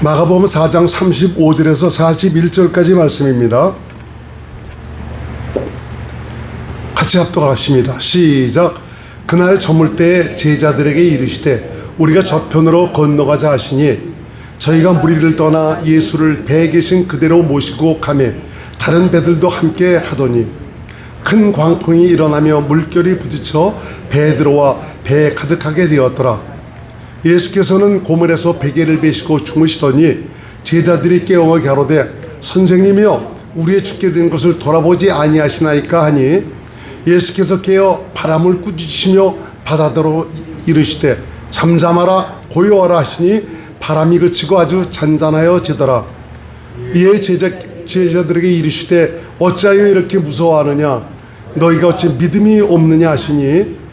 마가복음 4장 35절에서 41절까지 말씀입니다. 같이 합독하십니다. 시작. 그날 저물 때에 제자들에게 이르시되 우리가 저편으로 건너가자 하시니 저희가 무리를 떠나 예수를 배에 계신 그대로 모시고 가매 다른 배들도 함께 하더니 큰 광풍이 일어나며 물결이 부딪혀 배에 들어와 배에 가득하게 되었더라. 예수께서는 고물에서 베개를 베시고 주무시더니 제자들이 깨어 가로되 선생님이여 우리의 죽게 된 것을 돌아보지 아니하시나이까 하니 예수께서 깨어 바람을 꾸짖으시며 바다더러 이르시되 잠잠하라 고요하라 하시니 바람이 그치고 아주 잔잔하여지더라. 이에 제자들에게 이르시되 어찌하여 이렇게 무서워하느냐 너희가 어찌 믿음이 없느냐 하시니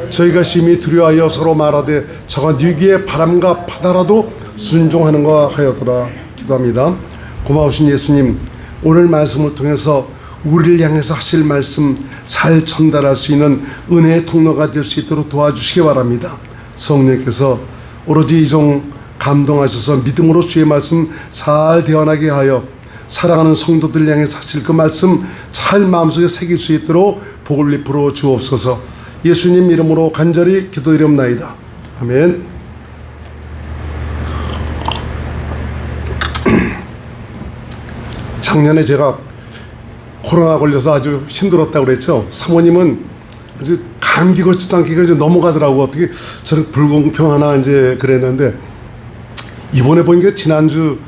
저희가 심히 두려워하여 서로 말하되 저가 뉘기에 바람과 바다라도 순종하는가 하였더라. 기도합니다. 고마우신 예수님, 오늘 말씀을 통해서 우리를 향해서 하실 말씀 잘 전달할 수 있는 은혜의 통로가 될 수 있도록 도와주시기 바랍니다. 성령께서 오로지 이 종 감동하셔서 믿음으로 주의 말씀 잘 대언하게 하여 사랑하는 성도들 향해서 하실 그 말씀 잘 마음속에 새길 수 있도록 복을 베풀어 주옵소서. 예수님 이름으로 간절히 기도드리옵나이다. 아멘. 작년에 제가 코로나 걸려서 아주 힘들었다고 그랬죠. 사모님은 아주 감기 걸지도 않게 넘어가더라고. 어떻게 저런 불공평하나 이제 그랬는데 이번에 보니까 지난주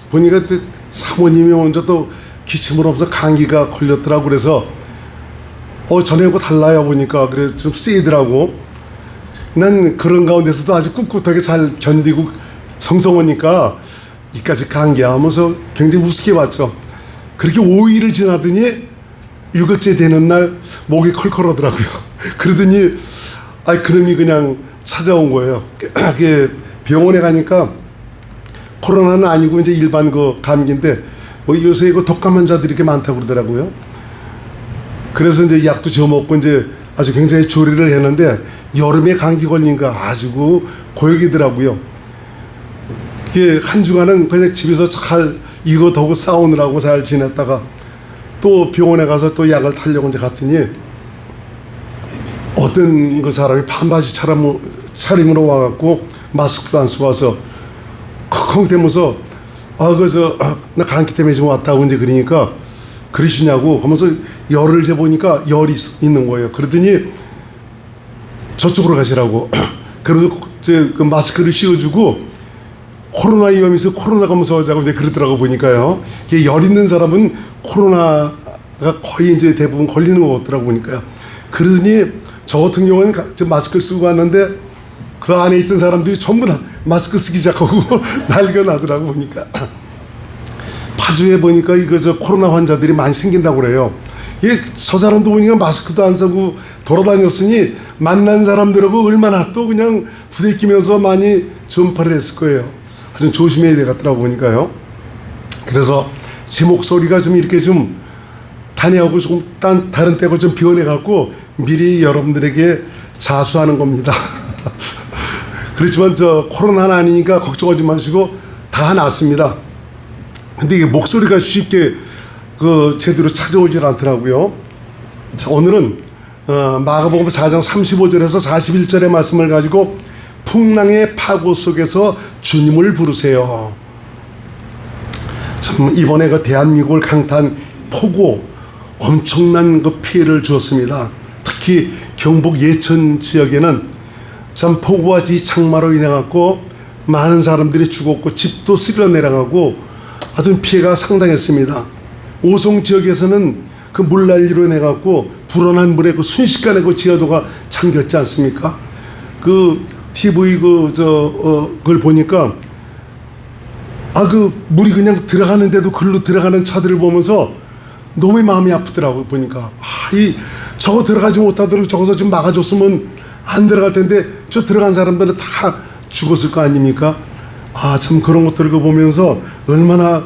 보니까 또 사모님이 먼저 또 기침을 하면서 감기가 걸렸더라고. 그래서 전에하고 달라요 보니까. 그래 좀 세더라고. 난 그런 가운데서도 아주 꿋꿋하게 잘 견디고 성성하니까 이까지 감기야 하면서 굉장히 우습게 봤죠. 그렇게 5일을 지나더니 6일째 되는 날 목이 컬컬하더라고요. 그러더니 그놈이 그냥 찾아온 거예요. 병원에 가니까 코로나는 아니고 이제 일반 그 감기인데 요새 이거 독감 환자들이 이렇게 많다고 그러더라고요. 그래서 이제 약도 저먹고 이제 아주 굉장히 조리를 했는데 여름에 감기 걸린 거 아주 고역이더라고요. 이게 한 주간은 그냥 집에서 잘 이거 더고 싸우느라고 잘 지냈다가 또 병원에 가서 또 약을 타려고 이제 갔더니 어떤 그 사람이 반바지 차림으로 와갖고 마스크도 안 쓰고 와서 컹컹대면서 나 감기 때문에 좀 왔다고 이제 그러니까 그러시냐고 하면서 열을 재보니까 열이 있는 거예요. 그러더니 저쪽으로 가시라고. 그래서 그 마스크를 씌워주고 코로나 위험이 있어 코로나가 무서워자고 이제 그러더라고. 보니까요. 열 있는 사람은 코로나가 거의 이제 대부분 걸리는 것 같더라고 보니까요. 그러더니 저 같은 경우는 마스크를 쓰고 왔는데 그 안에 있던 사람들이 전부 다 마스크 쓰기 시작하고 난리가 나더라고 보니까. 파주에 보니까 저 코로나 환자들이 많이 생긴다고 그래요. 저 사람도 보니까 마스크도 안 쓰고 돌아다녔으니 만난 사람들하고 얼마나 또 그냥 부대끼면서 많이 전파를 했을 거예요. 아주 조심해야 되겠더라고 보니까요. 그래서 제 목소리가 좀 이렇게 좀 단해하고 좀 다른 때고 좀 변해갖고 미리 여러분들에게 자수하는 겁니다. 그렇지만 저 코로나는 아니니까 걱정하지 마시고 다 낫습니다. 근데 이게 목소리가 쉽게 제대로 찾아오질 않더라고요. 자, 오늘은 마가복음 4장 35절에서 41절의 말씀을 가지고 풍랑의 파고 속에서 주님을 부르세요. 참 이번에 그 대한민국을 강타한 폭우 엄청난 그 피해를 주었습니다. 특히 경북 예천 지역에는 참 폭우와 이 장마로 인해 갖고 많은 사람들이 죽었고 집도 쓸려 내려가고 하여튼 피해가 상당했습니다. 오송 지역에서는 그 물난리로 인해 갖고 불어난 물에 순식간에 지하도가 잠겼지 않습니까? TV 그걸 보니까 물이 그냥 들어가는데도 글로 들어가는 차들을 보면서 너무 마음이 아프더라고요. 보니까 저거 들어가지 못하도록 저거서 좀 막아줬으면 안 들어갈 텐데 저 들어간 사람들은 다 죽었을 거 아닙니까? 참 그런 것들을 보면서 얼마나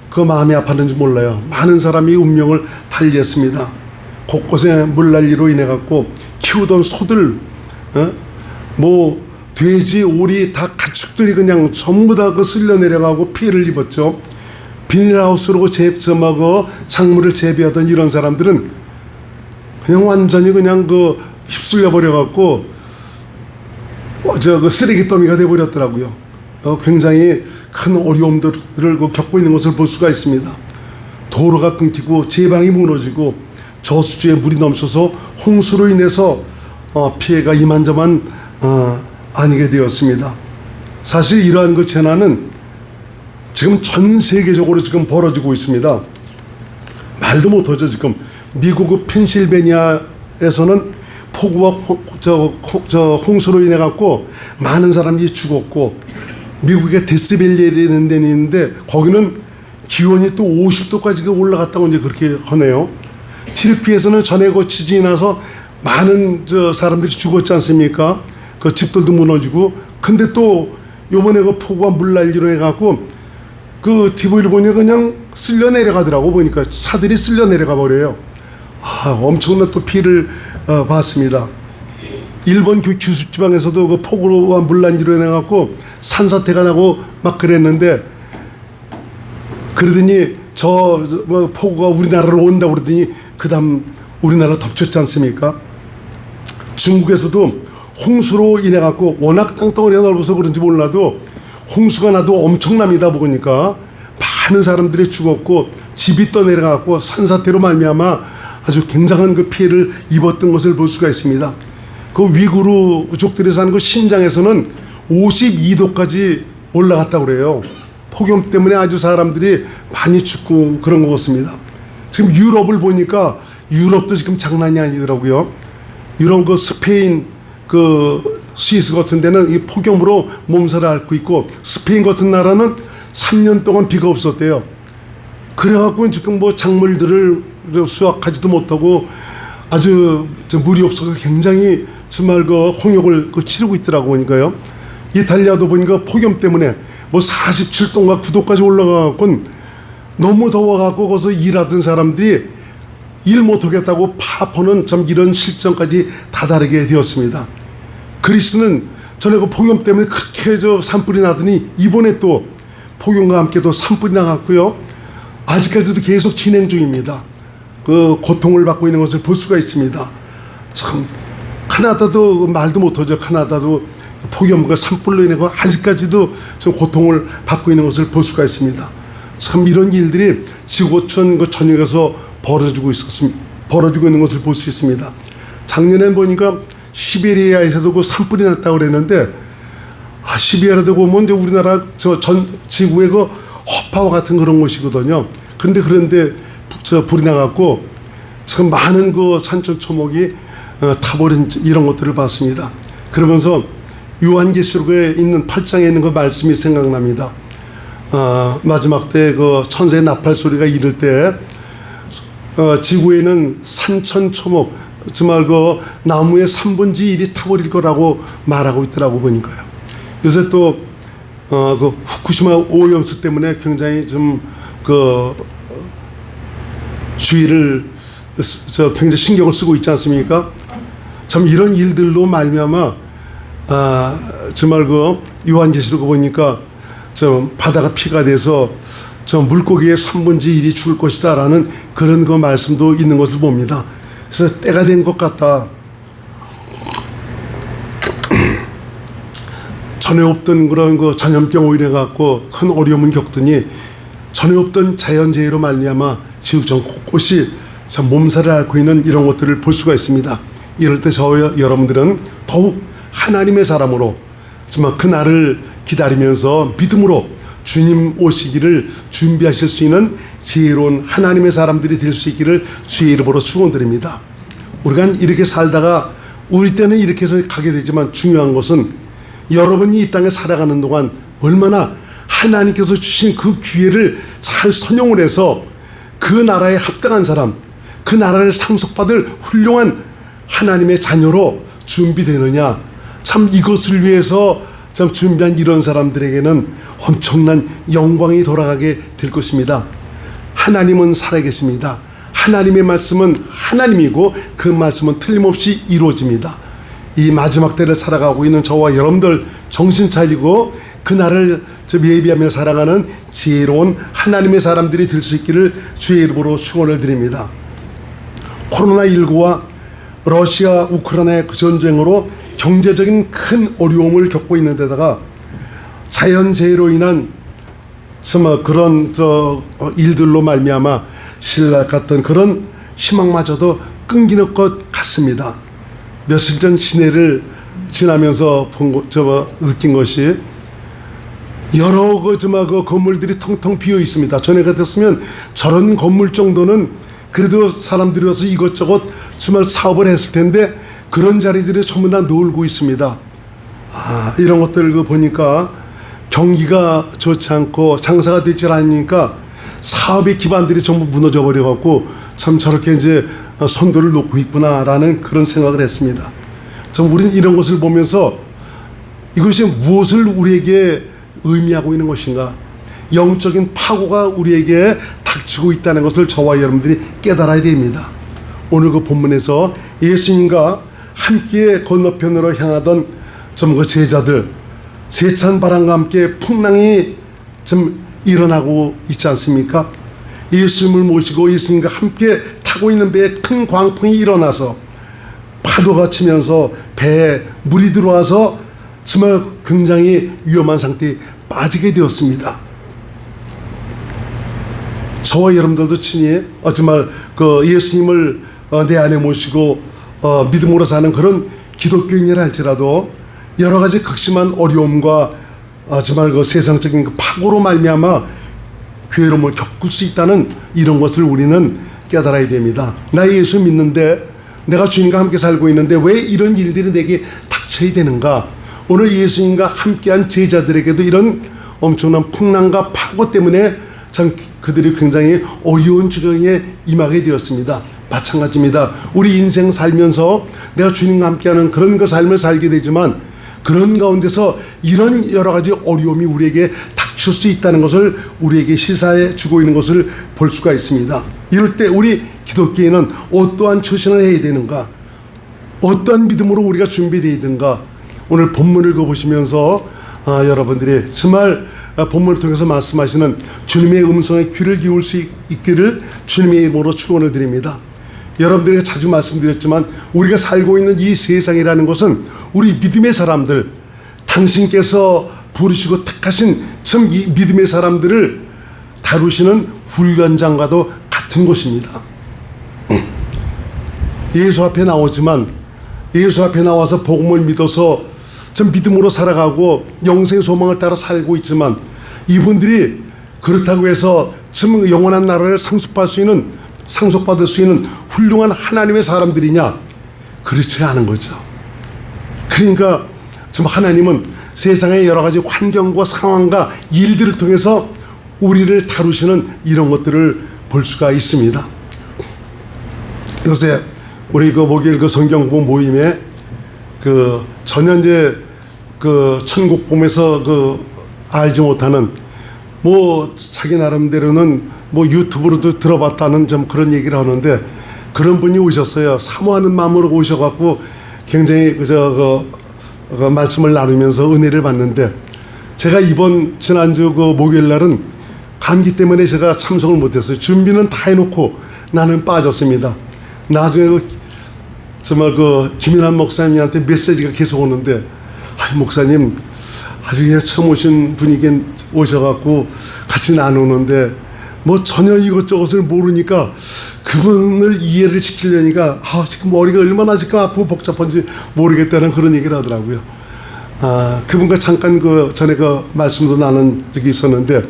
그 마음이 아팠는지 몰라요. 많은 사람이 운명을 달리했습니다. 곳곳에 물난리로 인해 갖고 키우던 소들 돼지, 오리 다 가축들이 그냥 전부 다 그 쓸려 내려가고 피해를 입었죠. 비닐하우스로 작물을 재배하던 이런 사람들은 그냥 완전히 그냥 그 휩쓸려 버려갖고 그 쓰레기 더미가 돼 버렸더라고요. 굉장히 큰 어려움들을 겪고 있는 것을 볼 수가 있습니다. 도로가 끊기고 제방이 무너지고 저수지에 물이 넘쳐서 홍수로 인해서 피해가 이만저만 아니게 되었습니다. 사실 이러한 그 재난은 지금 전 세계적으로 지금 벌어지고 있습니다. 말도 못하죠. 지금 미국 펜실베니아에서는 폭우와 홍수로 인해 갖고 많은 사람이 죽었고, 미국의 데스밸리라는 데는 있는데 거기는 기온이 또 50도까지 올라갔다고 이제 그렇게 하네요. 튀르키예에서는 전에 그 지진이 나서 많은 사람들이 죽었지 않습니까? 그 집들도 무너지고. 근데 또 요번에 그 폭우와 물난리로 해갖고 그 TV를 보니 그냥 쓸려 내려가더라고. 보니까 차들이 쓸려 내려가 버려요. 엄청난 또 피해를 봤습니다. 일본 규슈 지방에서도 그 폭우와 물난리로 해갖고 산사태가 나고 막 그랬는데, 그러더니 폭우가 우리나라로 온다고 그러더니 그다음 우리나라 덮쳤지 않습니까? 중국에서도 홍수로 인해 갖고 워낙 땅덩어리가 넓어서 그런지 몰라도 홍수가 나도 엄청납니다. 보니까 많은 사람들이 죽었고 집이 떠내려가고 산사태로 말미암아 아주 굉장한 그 피해를 입었던 것을 볼 수가 있습니다. 그 위구르족들이 사는 그 신장에서는 52도까지 올라갔다고 그래요. 폭염 때문에 아주 사람들이 많이 죽고 그런 것 같습니다. 지금 유럽을 보니까 유럽도 지금 장난이 아니더라고요. 유럽 그 스페인 그 스위스 같은 데는 이 폭염으로 몸살을 앓고 있고, 스페인 같은 나라는 3년 동안 비가 없었대요. 그래갖고 지금 뭐 작물들을 수확하지도 못하고 아주 물이 없어서 굉장히 정말 그 홍역을 치르고 있더라고. 보니까요. 이탈리아도 보니까 폭염 때문에 뭐 47도인가 9도까지 올라가갖고 너무 더워갖고 거기서 일하던 사람들이 일 못하겠다고 파업하는 참 이런 실정까지 다다르게 되었습니다. 그리스는 전에 그 폭염 때문에 그렇게 산불이 나더니 이번에 또 폭염과 함께 또 산불이 나갔고요. 아직까지도 계속 진행 중입니다. 그 고통을 받고 있는 것을 볼 수가 있습니다. 참 카나다도 말도 못하죠. 카나다도 폭염과 산불로 인해 아직까지도 좀 고통을 받고 있는 것을 볼 수가 있습니다. 참 이런 일들이 지구촌 그 전역에서 벌어지고 있는 것을 볼 수 있습니다. 작년에 보니까 시베리아에서도 그 산불이 났다고 그랬는데, 시베리아도 보면 이제 우리나라 전 지구의 그 허파와 같은 그런 곳이거든요. 그런데 불이 나갖고 참 많은 그 산천 초목이 타버린 이런 것들을 봤습니다. 그러면서 요한계시록에 있는 8장에 있는 그 말씀이 생각납니다. 마지막 때 그 천사의 나팔 소리가 이를 때 지구에는 산천 초목, 정말 그 나무의 3분의 1이 타버릴 거라고 말하고 있더라고. 보니까요. 요새 또 그 후쿠시마 오염수 때문에 굉장히 좀 그 주의를 굉장히 신경을 쓰고 있지 않습니까? 참 이런 일들로 말미암아 정말 그 요한계시록 보니까 좀 바다가 피가 돼서 저 물고기의 3분의 1이 죽을 것이다라는 그런 그 말씀도 있는 것을 봅니다. 그래서 때가 된 것 같다. 전에 없던 그런 그 전염병으로 인해 갖고 큰 어려움을 겪더니 전에 없던 자연재해로 말미암아 지구촌 곳곳이 참 몸살을 앓고 있는 이런 것들을 볼 수가 있습니다. 이럴 때 여러분들은 더욱 하나님의 사람으로 정말 그 날을 기다리면서 믿음으로 주님 오시기를 준비하실 수 있는 지혜로운 하나님의 사람들이 될 수 있기를 주의 이름으로 축원드립니다. 우리가 이렇게 살다가 우리 때는 이렇게 해서 가게 되지만 중요한 것은 여러분이 이 땅에 살아가는 동안 얼마나 하나님께서 주신 그 기회를 잘 선용을 해서 그 나라에 합당한 사람, 그 나라를 상속받을 훌륭한 하나님의 자녀로 준비되느냐. 참 이것을 위해서 참 준비한 이런 사람들에게는 엄청난 영광이 돌아가게 될 것입니다. 하나님은 살아계십니다. 하나님의 말씀은 하나님이고 그 말씀은 틀림없이 이루어집니다. 이 마지막 때를 살아가고 있는 저와 여러분들 정신 차리고 그날을 예비하며 살아가는 지혜로운 하나님의 사람들이 될 수 있기를 주의 이름으로 축원을 드립니다. 코로나19와 러시아 우크라이나의 그 전쟁으로 경제적인 큰 어려움을 겪고 있는 데다가 자연재해로 인한 정말 그런 일들로 말미암아 신락 같은 그런 희망마저도 끊기는 것 같습니다. 며칠 전 시내를 지나면서 느낀 것이 여러 그 건물들이 텅텅 비어 있습니다. 전에 같았으면 저런 건물 정도는 그래도 사람들이 와서 이것저것 정말 사업을 했을 텐데 그런 자리들이 전부 다 놀고 있습니다. 이런 것들 보니까 경기가 좋지 않고 장사가 되질 않으니까 사업의 기반들이 전부 무너져 버려갖고 참 저렇게 이제 선도를 놓고 있구나라는 그런 생각을 했습니다. 참 우리는 이런 것을 보면서 이것이 무엇을 우리에게 의미하고 있는 것인가, 영적인 파고가 우리에게 닥치고 있다는 것을 저와 여러분들이 깨달아야 됩니다. 오늘 그 본문에서 예수님과 함께 건너편으로 향하던 그 제자들, 세찬 바람과 함께 풍랑이 좀 일어나고 있지 않습니까? 예수님을 모시고 예수님과 함께 타고 있는 배에 큰 광풍이 일어나서 파도가 치면서 배에 물이 들어와서 정말 굉장히 위험한 상태에 빠지게 되었습니다. 저와 여러분들도 친히 정말 그 예수님을 내 안에 모시고 믿음으로 사는 그런 기독교인이라 할지라도 여러 가지 극심한 어려움과 정말 그 세상적인 그 파고로 말미암아 괴로움을 겪을 수 있다는 이런 것을 우리는 깨달아야 됩니다. 나 예수 믿는데 내가 주님과 함께 살고 있는데 왜 이런 일들이 내게 닥쳐야 되는가? 오늘 예수님과 함께한 제자들에게도 이런 엄청난 풍랑과 파고 때문에 참 그들이 굉장히 어려운 지경에 임하게 되었습니다. 마찬가지입니다. 우리 인생 살면서 내가 주님과 함께하는 그런 그 삶을 살게 되지만 그런 가운데서 이런 여러 가지 어려움이 우리에게 닥칠 수 있다는 것을 우리에게 시사해 주고 있는 것을 볼 수가 있습니다. 이럴 때 우리 기독교인은 어떠한 처신을 해야 되는가, 어떠한 믿음으로 우리가 준비되어야 되는가. 오늘 본문을 읽어보시면서 여러분들이 정말 본문을 통해서 말씀하시는 주님의 음성에 귀를 기울 수 있기를 주님의 이름으로 축원을 드립니다. 여러분들에게 자주 말씀드렸지만 우리가 살고 있는 이 세상이라는 것은 우리 믿음의 사람들, 당신께서 부르시고 택하신 참 이 믿음의 사람들을 다루시는 훈련장과도 같은 것입니다. 예수 앞에 나오지만 예수 앞에 나와서 복음을 믿어서 참 믿음으로 살아가고 영생의 소망을 따라 살고 있지만 이분들이 그렇다고 해서 참 영원한 나라를 상속받을 수 있는 훌륭한 하나님의 사람들이냐? 그렇지 않은 거죠. 그러니까 참 하나님은 세상의 여러 가지 환경과 상황과 일들을 통해서 우리를 다루시는 이런 것들을 볼 수가 있습니다. 요새 우리 그 목요일 그 성경부 모임에 그 전현재 그 천국 봄에서 그 알지 못하는 뭐 자기 나름대로는 뭐 유튜브로도 들어봤다는 좀 그런 얘기를 하는데 그런 분이 오셨어요. 사모하는 마음으로 오셔갖고 굉장히 그 말씀을 나누면서 은혜를 받는데 제가 지난주 그 목요일 날은 감기 때문에 제가 참석을 못했어요. 준비는 다 해놓고 나는 빠졌습니다. 나중에 정말 김인환 목사님한테 메시지가 계속 오는데, 목사님 아주 처음 오신 분이긴 오셔갖고 같이 나누는데 뭐 전혀 이것저것을 모르니까 그분을 이해를 시키려니까 지금 머리가 얼마나 지금 아프고 복잡한지 모르겠다는 그런 얘기를 하더라고요. 그분과 잠깐 전에 말씀도 나눈 적이 있었는데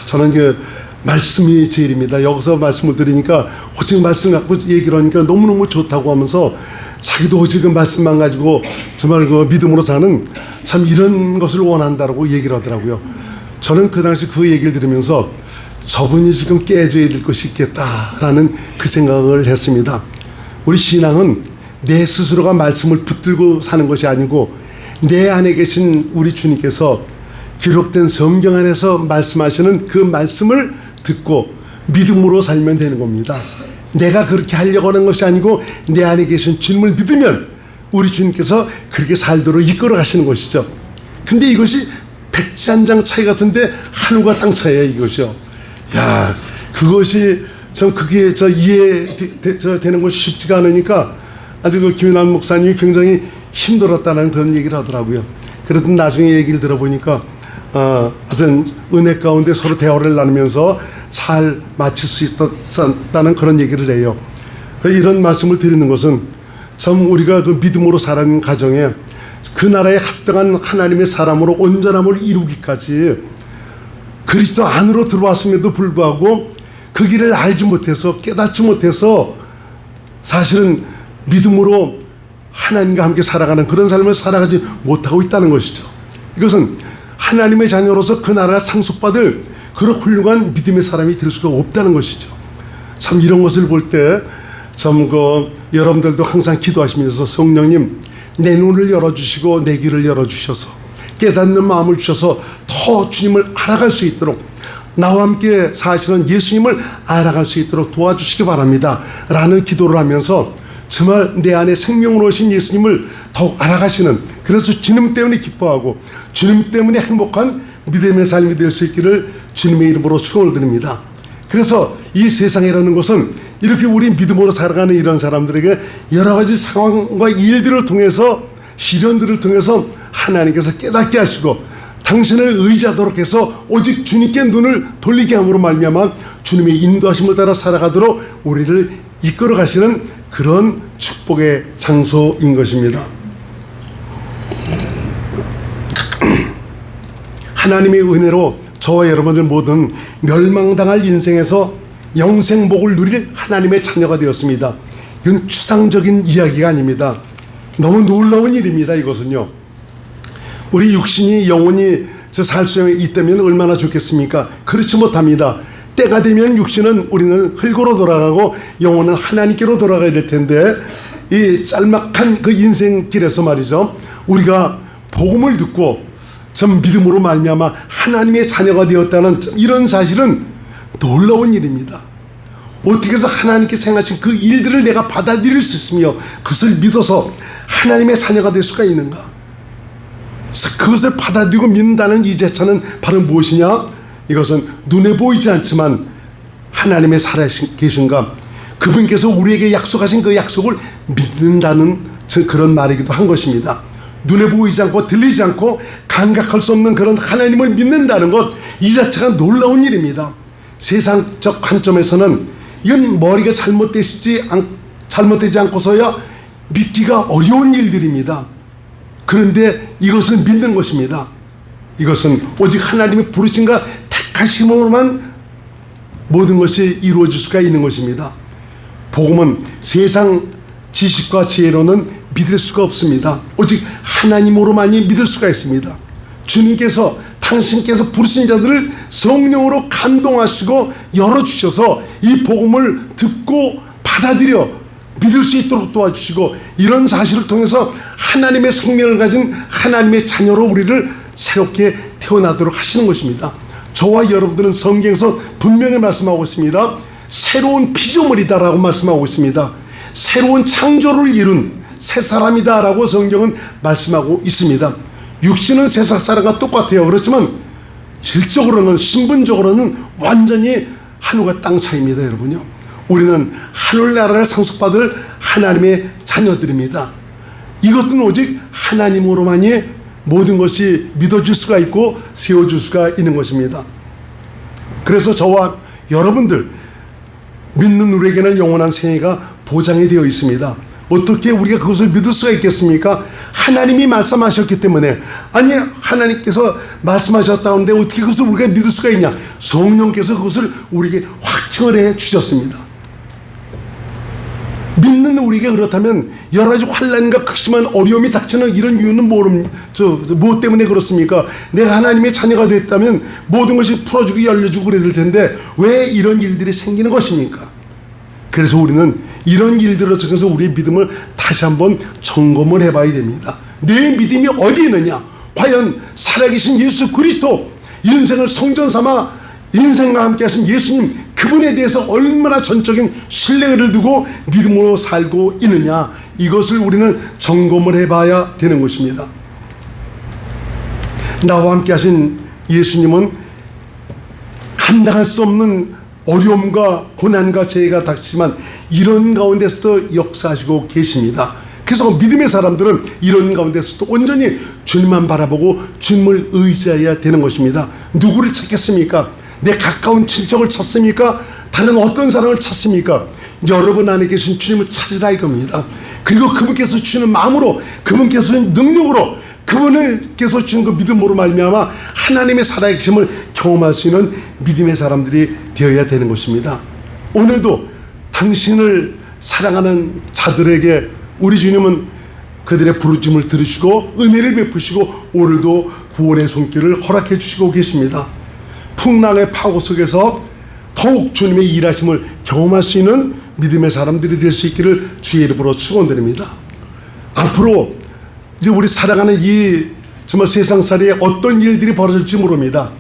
저는 말씀이 제일입니다. 여기서 말씀을 드리니까 오직 말씀 갖고 얘기를 하니까 너무너무 좋다고 하면서 자기도 오직 말씀만 가지고 정말 믿음으로 사는 참 이런 것을 원한다라고 얘기를 하더라고요. 저는 그 당시 그 얘기를 들으면서 저분이 지금 깨져야 될 것이 있겠다라는 그 생각을 했습니다. 우리 신앙은 내 스스로가 말씀을 붙들고 사는 것이 아니고 내 안에 계신 우리 주님께서 기록된 성경 안에서 말씀하시는 그 말씀을 듣고 믿음으로 살면 되는 겁니다. 내가 그렇게 하려고 하는 것이 아니고 내 안에 계신 주님을 믿으면 우리 주님께서 그렇게 살도록 이끌어 가시는 것이죠. 근데 이것이 백지 한 장 차이 같은데 하늘과 땅 차이예요, 이것이요. 야, 그것이 그게 이해되는 것이 쉽지가 않으니까 아주 그 김윤환 목사님이 굉장히 힘들었다는 그런 얘기를 하더라고요. 그래도 나중에 얘기를 들어보니까 어떤 은혜 가운데 서로 대화를 나누면서 잘 마칠 수 있었다는 그런 얘기를 해요. 이런 말씀을 드리는 것은 참 우리가 그 믿음으로 살아가는 가정에 그 나라에 합당한 하나님의 사람으로 온전함을 이루기까지 그리스도 안으로 들어왔음에도 불구하고 그 길을 알지 못해서 깨닫지 못해서 사실은 믿음으로 하나님과 함께 살아가는 그런 삶을 살아가지 못하고 있다는 것이죠. 이것은 하나님의 자녀로서 그 나라를 상속받을 그런 훌륭한 믿음의 사람이 될 수가 없다는 것이죠. 참 이런 것을 볼 때 참 여러분들도 항상 기도하시면서 성령님 내 눈을 열어주시고 내 귀를 열어주셔서 깨닫는 마음을 주셔서 더 주님을 알아갈 수 있도록 나와 함께 사시는 예수님을 알아갈 수 있도록 도와주시기 바랍니다 라는 기도를 하면서 정말 내 안에 생명으로 오신 예수님을 더욱 알아가시는, 그래서 주님 때문에 기뻐하고 주님 때문에 행복한 믿음의 삶이 될 수 있기를 주님의 이름으로 축원을 드립니다. 그래서 이 세상이라는 것은 이렇게 우리 믿음으로 살아가는 이런 사람들에게 여러 가지 상황과 일들을 통해서, 시련들을 통해서 하나님께서 깨닫게 하시고 당신을 의지하도록 해서 오직 주님께 눈을 돌리게 함으로 말미암아 주님의 인도하심을 따라 살아가도록 우리를 이끌어 가시는 그런 축복의 장소인 것입니다. 하나님의 은혜로 저와 여러분들 모든 멸망당할 인생에서 영생복을 누릴 하나님의 자녀가 되었습니다. 이건 추상적인 이야기가 아닙니다. 너무 놀라운 일입니다. 이것은요, 우리 육신이 영원히 살 수 있다면 얼마나 좋겠습니까? 그렇지 못합니다. 때가 되면 육신은 우리는 흙으로 돌아가고 영혼은 하나님께로 돌아가야 될 텐데, 이 짤막한 그 인생길에서 말이죠, 우리가 복음을 듣고 참 믿음으로 말미암아 하나님의 자녀가 되었다는 이런 사실은 놀라운 일입니다. 어떻게 해서 하나님께 생하신 그 일들을 내가 받아들일 수 있으며 그것을 믿어서 하나님의 자녀가 될 수가 있는가? 그것을 받아들이고 믿는다는 이 제차는 바로 무엇이냐? 이것은 눈에 보이지 않지만 하나님의 살아계신가, 그분께서 우리에게 약속하신 그 약속을 믿는다는 그런 말이기도 한 것입니다. 눈에 보이지 않고 들리지 않고 감각할 수 없는 그런 하나님을 믿는다는 것, 이 자체가 놀라운 일입니다. 세상적 관점에서는 이건 머리가 잘못되지 않고서야 믿기가 어려운 일들입니다. 그런데 이것은 믿는 것입니다. 이것은 오직 하나님의 부르심과 택하심으로만 모든 것이 이루어질 수가 있는 것입니다. 복음은 세상 지식과 지혜로는 믿을 수가 없습니다. 오직 하나님으로만이 믿을 수가 있습니다. 주님께서, 당신께서 부르신 자들을 성령으로 감동하시고 열어주셔서 이 복음을 듣고 받아들여 믿을 수 있도록 도와주시고, 이런 사실을 통해서 하나님의 생명을 가진 하나님의 자녀로 우리를 새롭게 태어나도록 하시는 것입니다. 저와 여러분들은 성경에서 분명히 말씀하고 있습니다. 새로운 피조물이다라고 말씀하고 있습니다. 새로운 창조를 이룬 새 사람이다 라고 성경은 말씀하고 있습니다. 육신은 세상 사람과 똑같아요. 그렇지만 질적으로는, 신분적으로는 완전히 하늘과 땅 차이입니다. 여러분요, 우리는 하늘나라를 상속받을 하나님의 자녀들입니다. 이것은 오직 하나님으로만이 모든 것이 믿어질 수가 있고 세워질 수가 있는 것입니다. 그래서 저와 여러분들, 믿는 우리에게는 영원한 생애가 보장이 되어 있습니다. 어떻게 우리가 그것을 믿을 수가 있겠습니까? 하나님이 말씀하셨기 때문에. 아니, 하나님께서 말씀하셨다는데 어떻게 그것을 우리가 믿을 수가 있냐? 성령께서 그것을 우리에게 확증을 해 주셨습니다. 믿는 우리에게 그렇다면 여러 가지 환난과 극심한 어려움이 닥치는 이런 이유는 무엇 때문에 그렇습니까? 내가 하나님의 자녀가 됐다면 모든 것이 풀어주고 열려주고 그래야 될 텐데 왜 이런 일들이 생기는 것입니까? 그래서 우리는 이런 일들을 통해서 우리의 믿음을 다시 한번 점검을 해봐야 됩니다. 내 믿음이 어디 있느냐? 과연 살아계신 예수 그리스도, 인생을 성전 삼아 인생과 함께 하신 예수님, 그분에 대해서 얼마나 전적인 신뢰를 두고 믿음으로 살고 있느냐, 이것을 우리는 점검을 해봐야 되는 것입니다. 나와 함께 하신 예수님은 감당할 수 없는 어려움과 고난과 재해가 닥치지만 이런 가운데서도 역사하시고 계십니다. 그래서 믿음의 사람들은 이런 가운데서도 온전히 주님만 바라보고 주님을 의지해야 되는 것입니다. 누구를 찾겠습니까? 내 가까운 친척을 찾습니까? 다른 어떤 사람을 찾습니까? 여러분 안에 계신 주님을 찾으라 이겁니다. 그리고 그분께서 주시는 마음으로, 그분께서 주시는 능력으로, 그분께서 주신 그 믿음으로 말미암아 하나님의 살아계심을 경험할 수 있는 믿음의 사람들이 되어야 되는 것입니다. 오늘도 당신을 사랑하는 자들에게 우리 주님은 그들의 부르심을 들으시고 은혜를 베푸시고 오늘도 구원의 손길을 허락해 주시고 계십니다. 풍랑의 파고 속에서 더욱 주님의 일하심을 경험할 수 있는 믿음의 사람들이 될 수 있기를 주의 이름으로 축원드립니다. 앞으로 이제 우리 살아가는 이 정말 세상살이에 어떤 일들이 벌어질지 모릅니다.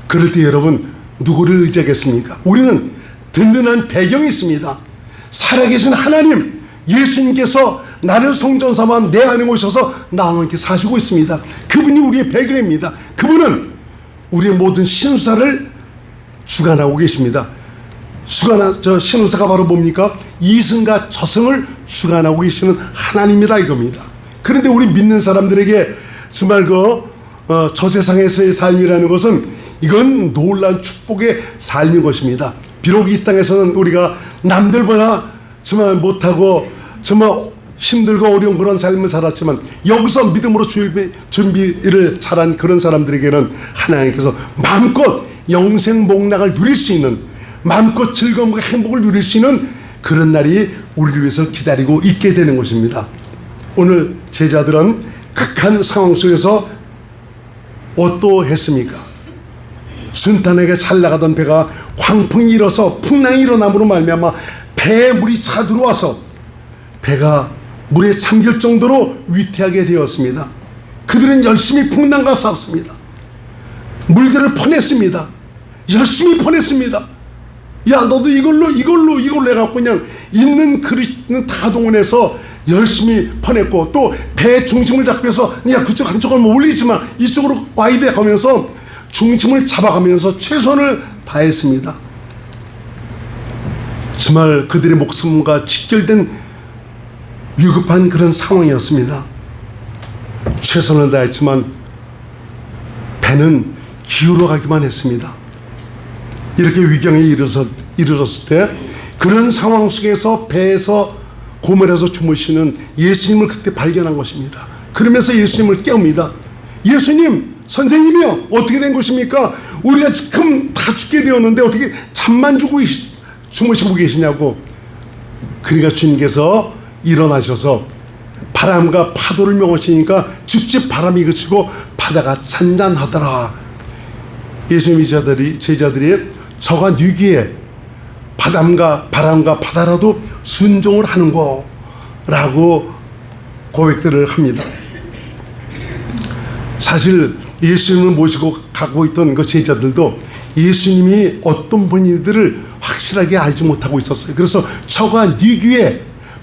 그럴 때 여러분 누구를 의지하겠습니까? 우리는 든든한 배경이 있습니다. 살아계신 하나님 예수님께서 나를 성전 삼아 내 안에 오셔서 나와 함께 사시고 있습니다. 그분이 우리의 배경입니다. 그분은 우리의 모든 신사를 주관하고 계십니다. 신사가 바로 뭡니까? 이승과 저승을 주관하고 계시는 하나님이다 이겁니다. 그런데 우리 믿는 사람들에게 정말 저 세상에서의 삶이라는 것은 이건 놀라운 축복의 삶인 것입니다. 비록 이 땅에서는 우리가 남들보다 정말 못하고 정말 힘들고 어려운 그런 삶을 살았지만 여기서 믿음으로 준비를 잘한 그런 사람들에게는 하나님께서 마음껏 영생 복락을 누릴 수 있는, 마음껏 즐거움과 행복을 누릴 수 있는 그런 날이 우리를 위해서 기다리고 있게 되는 것입니다. 오늘 제자들은 극한 상황 속에서 어떠했습니까? 순탄하게 잘 나가던 배가 광풍이 일어서 풍랑이 일어남으로 말미암아 배에 물이 차 들어와서 배가 물에 잠길 정도로 위태하게 되었습니다. 그들은 열심히 풍랑과 싸웠습니다. 물들을 퍼냈습니다. 열심히 퍼냈습니다. 야 너도 이걸로 해갖고 그냥 있는 그릇은 다 동원해서 열심히 퍼냈고 또 배 중심을 잡기 위해서 야 그쪽 한쪽을 올리지만 이쪽으로 와야 돼 하면서 중심을 잡아가면서 최선을 다했습니다. 정말 그들의 목숨과 직결된 위급한 그런 상황이었습니다. 최선을 다했지만 배는 기울어가기만 했습니다. 이렇게 위경에 이르렀을 때 그런 상황 속에서 배에서 고멜에서 주무시는 예수님을 그때 발견한 것입니다. 그러면서 예수님을 깨웁니다. 예수님, 선생님이요, 어떻게 된 것입니까? 우리가 지금 다 죽게 되었는데 어떻게 잠만 주고 주무시고 계시냐고. 그러니까 주님께서 일어나셔서 바람과 파도를 명하시니까 즉시 바람이 그치고 바다가 잔잔하더라. 예수님의 제자들이 저가 뉘기에 바람과 바다라도 순종을 하는 거라고 고백들을 합니다. 사실 예수님을 모시고 가고 있던 그 제자들도 예수님이 어떤 분인지를 확실하게 알지 못하고 있었어요. 그래서 저가 뉘기에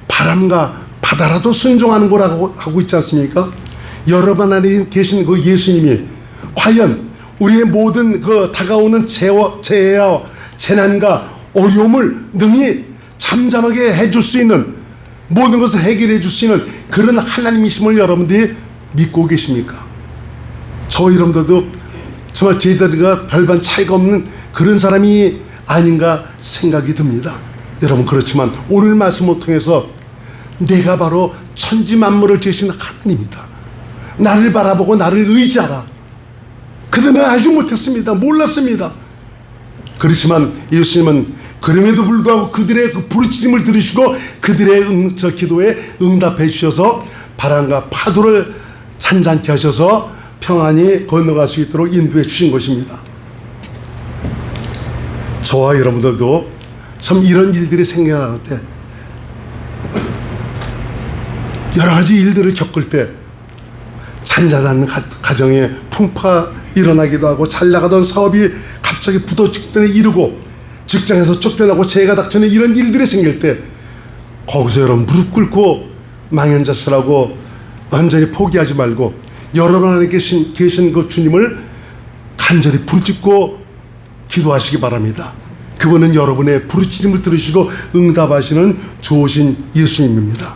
바람과 바다라도 순종하는 거라고 하고 있지 않습니까? 여러분 안에 계신 그 예수님이 과연 우리의 모든 그 다가오는 재해와 재난과 어려움을 능히 잠잠하게 해줄 수 있는, 모든 것을 해결해 줄 수 있는 그런 하나님이심을 여러분들이 믿고 계십니까? 저 여러분들도 정말 제자들과 별반 차이가 없는 그런 사람이 아닌가 생각이 듭니다. 여러분, 그렇지만 오늘 말씀을 통해서 내가 바로 천지 만물을 지으신 하나님이다, 나를 바라보고 나를 의지하라. 그들은 알지 못했습니다. 몰랐습니다. 그렇지만 예수님은 그럼에도 불구하고 그들의 그 부르짖음을 들으시고 그들의 기도에 응답해 주셔서 바람과 파도를 잔잔케 하셔서 평안히 건너갈 수 있도록 인도해 주신 것입니다. 저와 여러분들도 참 이런 일들이 생겨날 때, 여러 가지 일들을 겪을 때 잔잔한 가정에 풍파가 일어나기도 하고 잘 나가던 사업이 갑자기 부도직전에 이르고 직장에서 쫓겨나고 재해가 닥치는 이런 일들이 생길 때 거기서 여러분 무릎 꿇고 망연자실하고 완전히 포기하지 말고 여러분 안에 계신 그 주님을 간절히 부르짖고 기도하시기 바랍니다. 그분은 여러분의 부르짖음을 들으시고 응답하시는 좋으신 예수님입니다.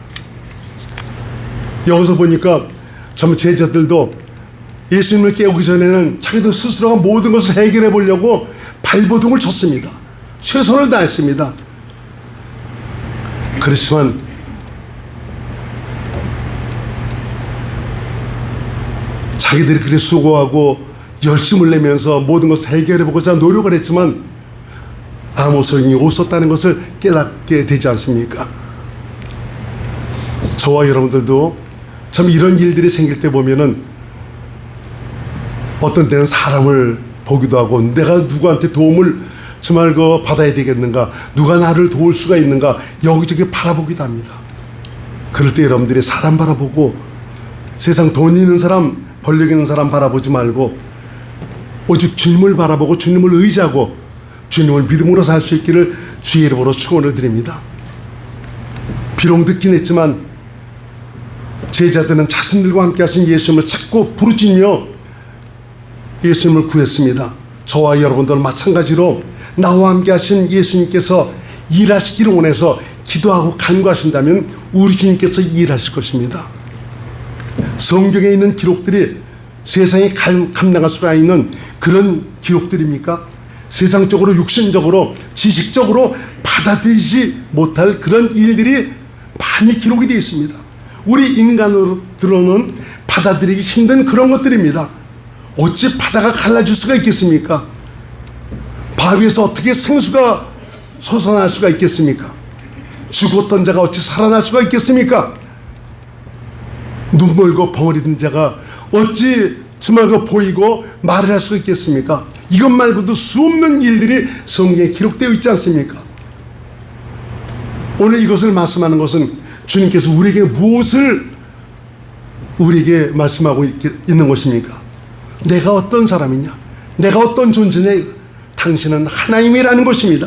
여기서 보니까 참 제자들도 예수님을 깨우기 전에는 자기들 스스로가 모든 것을 해결해 보려고 발버둥을 쳤습니다. 최선을 다했습니다. 그렇지만 자기들이 그렇게 수고하고 열심을 내면서 모든 것을 해결해 보고자 노력을 했지만 아무 소용이 없었다는 것을 깨닫게 되지 않습니까? 저와 여러분들도 참 이런 일들이 생길 때 보면은 어떤 때는 사람을 보기도 하고 내가 누구한테 도움을 정말 받아야 되겠는가, 누가 나를 도울 수가 있는가 여기저기 바라보기도 합니다. 그럴 때 여러분들이 사람 바라보고 세상 돈 있는 사람, 권력 있는 사람 바라보지 말고 오직 주님을 바라보고 주님을 의지하고 주님을 믿음으로 살 수 있기를 주의 이름으로 축원을 드립니다. 비록 늦긴 했지만 제자들은 자신들과 함께 하신 예수님을 찾고 부르짖으며 예수님을 구했습니다. 저와 여러분들 마찬가지로 나와 함께 하신 예수님께서 일하시기를 원해서 기도하고 간구하신다면 우리 주님께서 일하실 것입니다. 성경에 있는 기록들이 세상에 감당할 수가 있는 그런 기록들입니까? 세상적으로 육신적으로 지식적으로 받아들이지 못할 그런 일들이 많이 기록이 되어 있습니다. 우리 인간으로는 받아들이기 힘든 그런 것들입니다. 어찌 바다가 갈라질 수가 있겠습니까? 바위에서 어떻게 생수가 솟아날 수가 있겠습니까? 죽었던 자가 어찌 살아날 수가 있겠습니까? 눈멀고 벙어리 든 자가 어찌 주말고 보이고 말을 할 수 있겠습니까? 이것 말고도 수없는 일들이 성경에 기록되어 있지 않습니까? 오늘 이것을 말씀하는 것은 주님께서 우리에게 무엇을 우리에게 말씀하고 있는 것입니까? 내가 어떤 사람이냐? 내가 어떤 존재냐? 당신은 하나님이라는 것입니다.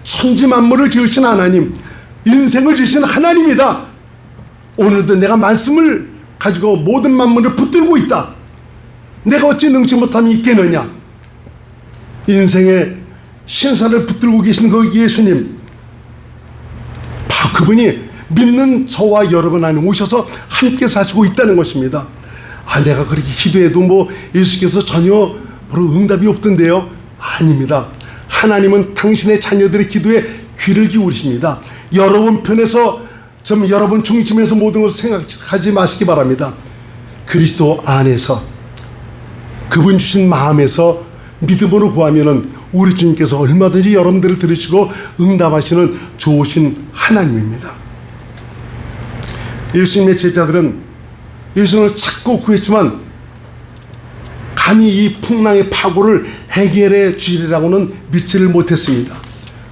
천지 만물을 지으신 하나님, 인생을 지으신 하나님이다. 오늘도 내가 말씀을 가지고 모든 만물을 붙들고 있다. 내가 어찌 능치 못함이 있겠느냐? 인생의 신사를 붙들고 계신 그 예수님, 바로 그분이 믿는 저와 여러분 안에 오셔서 함께 사시고 있다는 것입니다. 내가 그렇게 기도해도 예수께서 전혀 응답이 없던데요? 아닙니다. 하나님은 당신의 자녀들의 기도에 귀를 기울이십니다. 여러분 편에서 여러분 중심에서 모든 것을 생각하지 마시기 바랍니다. 그리스도 안에서 그분 주신 마음에서 믿음으로 구하면은 우리 주님께서 얼마든지 여러분들을 들으시고 응답하시는 좋으신 하나님입니다. 예수님의 제자들은 예수님을 찾고 구했지만 감히 이 풍랑의 파고를 해결해 주리라고는 믿지를 못했습니다.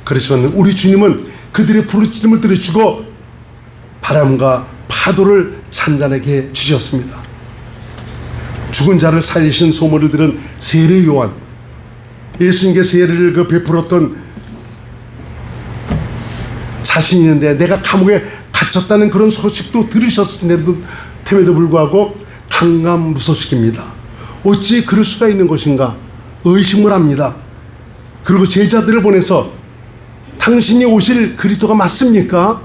그렇지만 우리 주님은 그들의 부르짖음을 들으시고 바람과 파도를 잔잔하게 해 주셨습니다. 죽은 자를 살리신 소문을 들은 세례 요한, 예수님께 세례를 베풀었던 자신이 있는데 내가 감옥에 갇혔다는 그런 소식도 들으셨음에도 불구하고 강감무소식입니다. 어찌 그럴 수가 있는 것인가 의심을 합니다. 그리고 제자들을 보내서 당신이 오실 그리스도가 맞습니까?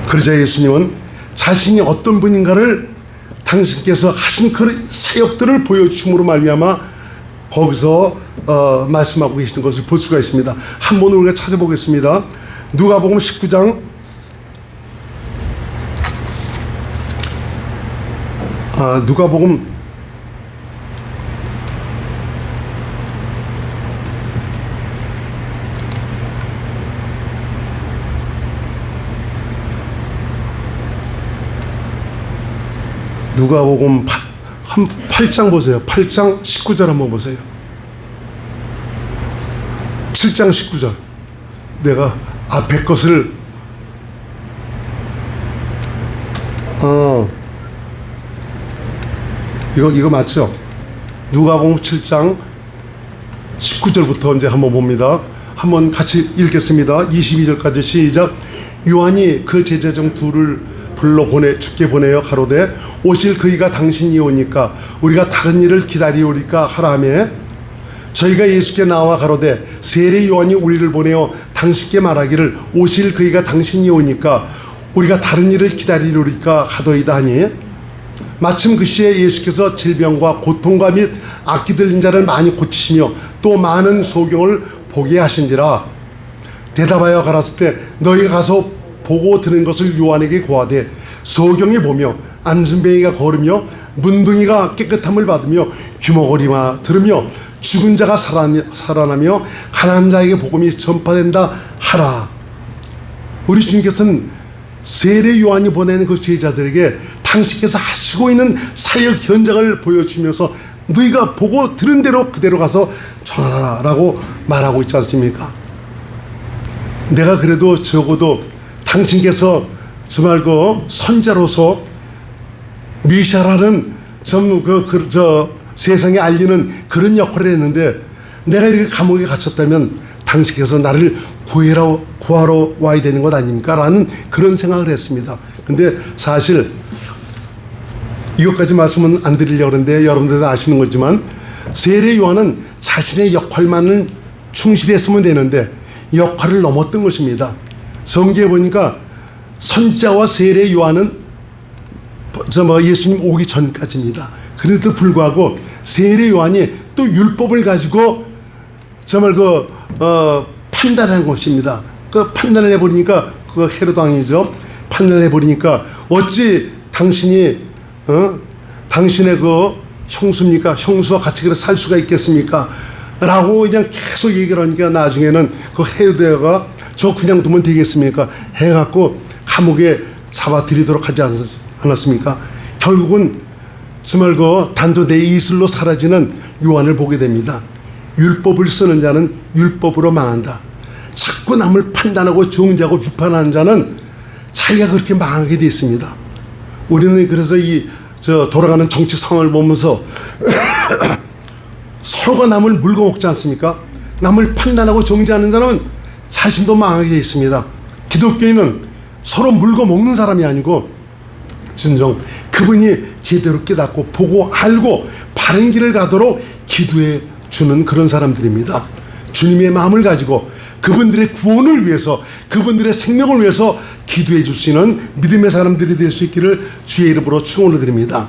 그러자 예수님은 자신이 어떤 분인가를 당신께서 하신 그 사역들을 보여주심으로 말미암아 거기서 말씀하고 계시는 것을 볼 수가 있습니다. 한번 우리가 찾아보겠습니다. 누가복음 19장 누가복음 8장 보세요. 8장 19절 한번 보세요. 7장 19절. 내가 앞에 것을 이거 맞죠? 누가복음 7장 19절부터 이제 한번 봅니다. 한번 같이 읽겠습니다. 22절까지 시작. 요한이 그 제자 중 둘을 불러 죽게 보내어 가로되 오실 그이가 당신이 오니까 우리가 다른 일을 기다리오리까 하라며 저희가 예수께 나와 가로되 세례 요한이 우리를 보내어 당신께 말하기를 오실 그이가 당신이 오니까 우리가 다른 일을 기다리오리까 하더이다 하니 마침 그 시에 예수께서 질병과 고통과 및 악기 들린 자를 많이 고치시며 또 많은 소경을 보게 하신지라. 대답하여 가라사대 때 너희가 가서 보고 들은 것을 요한에게 고하되 소경이 보며 안순뱅이가 걸으며 문둥이가 깨끗함을 받으며 귀머거리가 들으며 죽은 자가 살아나며 가난한 자에게 복음이 전파된다 하라. 우리 주님께서는 세례 요한이 보내는 그 제자들에게 당신께서 하시고 있는 사역 현장을 보여주면서 너희가 보고 들은 대로 그대로 가서 전하라 라고 말하고 있지 않습니까? 내가 그래도 적어도 당신께서 정말 그 선자로서 미샤라는 세상에 알리는 그런 역할을 했는데 내가 이렇게 감옥에 갇혔다면 당신께서 나를 구하러 와야 되는 것 아닙니까? 라는 그런 생각을 했습니다. 근데 사실 이것까지 말씀은 안 드리려고 하는데 여러분들도 아시는 거지만 세례 요한은 자신의 역할만은 충실했으면 되는데 역할을 넘었던 것입니다. 성경에 보니까 선자와 세례 요한은 예수님 오기 전까지입니다. 그래도 불구하고 세례 요한이 또 율법을 가지고 정말 판단한 것입니다. 그 판단을 해버리니까 그 헤롯 왕이죠. 판단을 해버리니까 어찌 당신이 당신의 그 형수입니까? 형수와 같이 살 수가 있겠습니까? 라고 그냥 계속 얘기를 하니까 나중에는 그 헤로데가 저 그냥 두면 되겠습니까? 해갖고 감옥에 잡아들이도록 하지 않았습니까? 결국은 정말 그 단도 내 이슬로 사라지는 요한을 보게 됩니다. 율법을 쓰는 자는 율법으로 망한다. 자꾸 남을 판단하고 정죄하고 비판하는 자는 자기가 그렇게 망하게 되어 있습니다. 우리는 그래서 돌아가는 정치 상황을 보면서 서로가 남을 물고 먹지 않습니까? 남을 판단하고 정죄하는 자는 자신도 망하게 되어 있습니다. 기독교인은 서로 물고 먹는 사람이 아니고 진정 그분이 제대로 깨닫고 보고 알고 바른 길을 가도록 기도해 주는 그런 사람들입니다. 주님의 마음을 가지고 그분들의 구원을 위해서 그분들의 생명을 위해서 기도해 주시는 믿음의 사람들이 될 수 있기를 주의 이름으로 축원을 드립니다.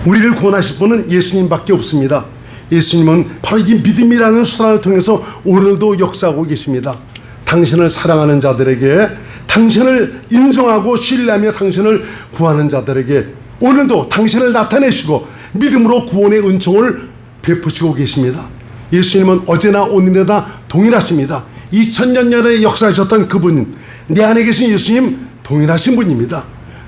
우리를 구원하실 분은 예수님밖에 없습니다. 예수님은 바로 이 믿음이라는 수단을 통해서 오늘도 역사하고 계십니다. 당신을 사랑하는 자들에게, 당신을 인정하고 신뢰하며 당신을 구하는 자들에게 오늘도 당신을 나타내시고 믿음으로 구원의 은총을 베푸시고 계십니다. 예수님은 어제나 오늘이나 동일하십니다. 2000년 전에 역사하셨던 그분, 내 안에 계신 예수님 동일하신 분입니다.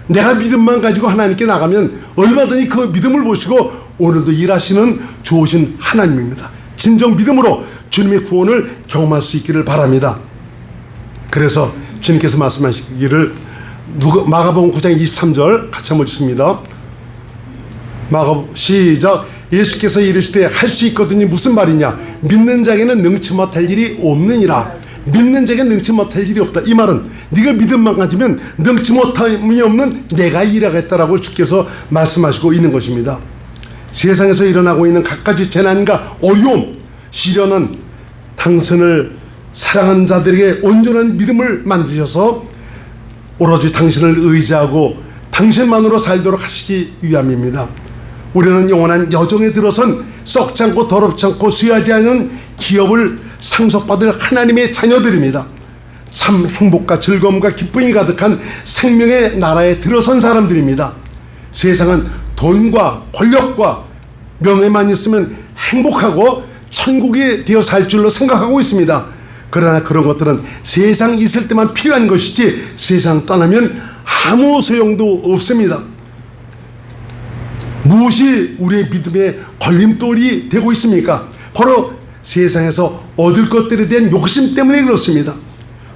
내가 믿음만 가지고 하나님께 나가면 얼마든지 그 믿음을 보시고 오늘도 일하시는 좋으신 하나님입니다. 진정 믿음으로 주님의 구원을 경험할 수 있기를 바랍니다. 그래서 주님께서 말씀하시기를 마가복음 9장 23절 같이 한번 읽습니다. 시작. 예수께서 이르시되 할 수 있거든요. 무슨 말이냐? 믿는 자에게는 능치 못할 일이 없느니라. 믿는 자에게는 능치 못할 일이 없다. 이 말은 네가 믿음만 가지면 능치 못함이 없는 내가 일하겠다라고 주께서 말씀하시고 있는 것입니다. 세상에서 일어나고 있는 갖가지 재난과 어려움, 시련은 당신을 사랑하는 자들에게 온전한 믿음을 만드셔서 오로지 당신을 의지하고 당신만으로 살도록 하시기 위함입니다. 우리는 영원한 여정에 들어선 썩지 않고 더럽지 않고 쇠하지 않은 기업을 상속받을 하나님의 자녀들입니다. 참 행복과 즐거움과 기쁨이 가득한 생명의 나라에 들어선 사람들입니다. 세상은 돈과 권력과 명예만 있으면 행복하고 천국이 되어 살 줄로 생각하고 있습니다. 그러나 그런 것들은 세상 있을 때만 필요한 것이지 세상 떠나면 아무 소용도 없습니다. 무엇이 우리의 믿음의 걸림돌이 되고 있습니까? 바로 세상에서 얻을 것들에 대한 욕심 때문에 그렇습니다.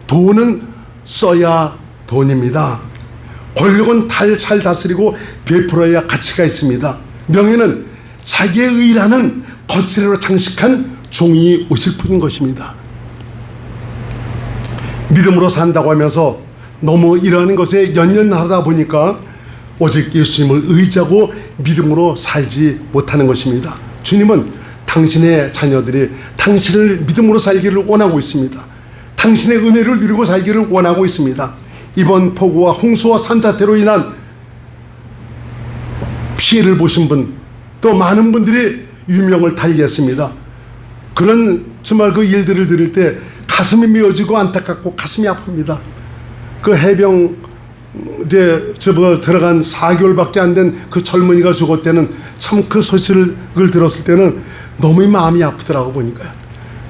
돈은 써야 돈입니다. 권력은 잘 다스리고 베풀어야 가치가 있습니다. 명예는 자기의 일하는 거칠로 장식한 종이 오실 뿐인 것입니다. 믿음으로 산다고 하면서 너무 이러한 것에 연연하다 보니까 오직 예수님을 의지하고 믿음으로 살지 못하는 것입니다. 주님은 당신의 자녀들이 당신을 믿음으로 살기를 원하고 있습니다. 당신의 은혜를 누리고 살기를 원하고 있습니다. 이번 폭우와 홍수와 산사태로 인한 피해를 보신 분, 또 많은 분들이 유명을 달리했습니다. 그런 정말 그 일들을 들을 때 가슴이 미어지고 안타깝고 가슴이 아픕니다. 그 해병 이제 들어간 4개월밖에 안 된 그 젊은이가 죽었을 때는 참 그 소식을 들었을 때는 너무 마음이 아프더라고 보니까요.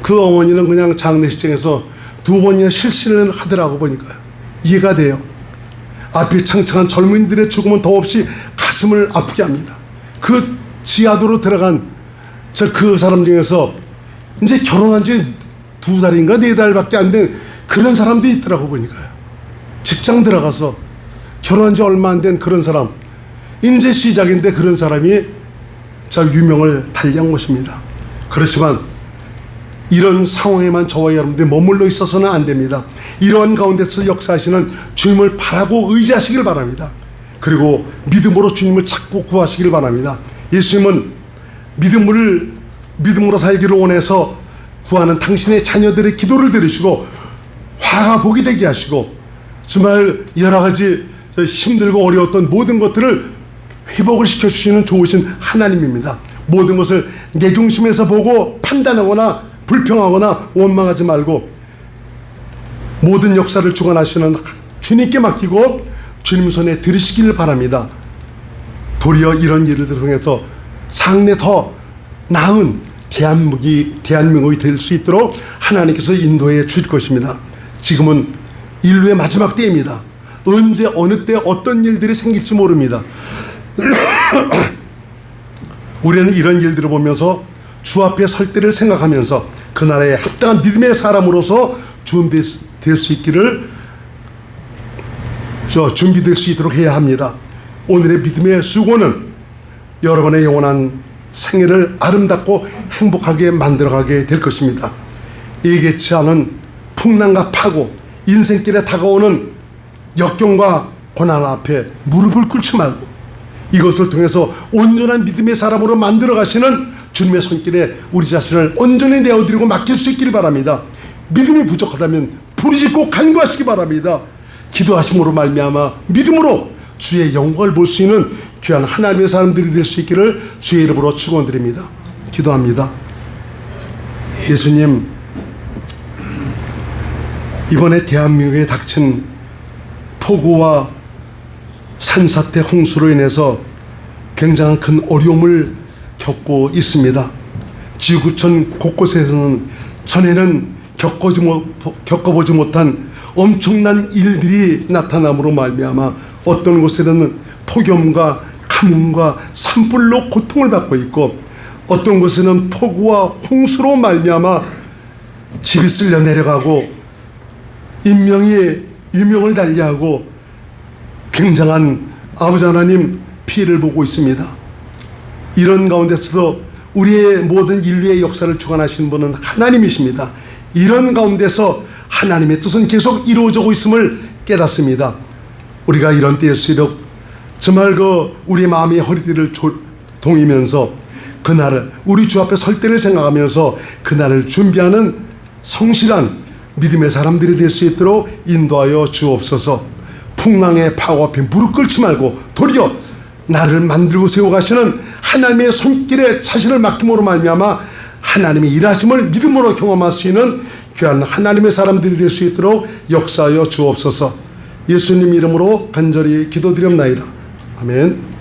그 어머니는 그냥 장례식장에서 2번이나 실신을 하더라고 보니까요. 이해가 돼요. 앞이 창창한 젊은이들의 죽음은 더없이 가슴을 아프게 합니다. 그 지하도로 들어간 그 사람 중에서 이제 결혼한 지 2달인가 4달밖에 안 된 그런 사람도 있더라고 보니까요. 직장 들어가서 결혼한 지 얼마 안 된 그런 사람, 이제 시작인데 그런 사람이 유명을 달리한 것입니다. 그렇지만 이런 상황에만 저와 여러분들이 머물러 있어서는 안 됩니다. 이러한 가운데서 역사하시는 주님을 바라고 의지하시길 바랍니다. 그리고 믿음으로 주님을 찾고 구하시길 바랍니다. 예수님은 믿음으로 살기를 원해서 구하는 당신의 자녀들의 기도를 들으시고 화가 복이 되게 하시고 정말 여러 가지 힘들고 어려웠던 모든 것들을 회복을 시켜주시는 좋으신 하나님입니다. 모든 것을 내 중심에서 보고 판단하거나 불평하거나 원망하지 말고 모든 역사를 주관하시는 주님께 맡기고 주님 손에 들으시기를 바랍니다. 도리어 이런 일을 통해서 상내 더 나은 대한민국이 될 수 있도록 하나님께서 인도해 주실 것입니다. 지금은 인류의 마지막 때입니다. 언제 어느 때 어떤 일들이 생길지 모릅니다. 우리는 이런 일들을 보면서 주 앞에 설 때를 생각하면서 그 나라에 합당한 믿음의 사람으로서 준비될 수 있도록 해야 합니다. 오늘의 믿음의 수고는 여러분의 영원한 생애를 아름답고 행복하게 만들어가게 될 것입니다. 예기치 않은 풍랑과 파고 인생길에 다가오는 역경과 고난 앞에 무릎을 꿇지 말고 이것을 통해서 온전한 믿음의 사람으로 만들어 가시는 주님의 손길에 우리 자신을 온전히 내어드리고 맡길 수 있기를 바랍니다. 믿음이 부족하다면 부르짖고 간구하시기 바랍니다. 기도하심으로 말미암아 믿음으로 주의 영광을 볼 수 있는 귀한 하나님의 사람들이 될 수 있기를 주의 이름으로 축원드립니다. 기도합니다. 예수님, 이번에 대한민국에 닥친 폭우와 산사태 홍수로 인해서 굉장한 큰 어려움을 겪고 있습니다. 지구촌 곳곳에서는 전에는 겪어보지 못한 엄청난 일들이 나타남으로 말미암아 어떤 곳에는 폭염과 가뭄과 산불로 고통을 받고 있고 어떤 곳에는 폭우와 홍수로 말미암아 집이 쓸려 내려가고 유명을 달리하고 굉장한 아버지 하나님 피해를 보고 있습니다. 이런 가운데서도 우리의 모든 인류의 역사를 주관하시는 분은 하나님이십니다. 이런 가운데서 하나님의 뜻은 계속 이루어지고 있음을 깨닫습니다. 우리가 이런 때일수록 정말 우리 마음의 허리띠를 동이면서 그날을 우리 주 앞에 설 때를 생각하면서 그날을 준비하는 성실한 믿음의 사람들이 될 수 있도록 인도하여 주옵소서. 풍랑의 파고 앞에 무릎 꿇지 말고 도리어 나를 만들고 세워가시는 하나님의 손길에 자신을 맡김으로 말미암아 하나님의 일하심을 믿음으로 경험할 수 있는 귀한 하나님의 사람들이 될 수 있도록 역사하여 주옵소서. 예수님 이름으로 간절히 기도드립나이다. 아멘.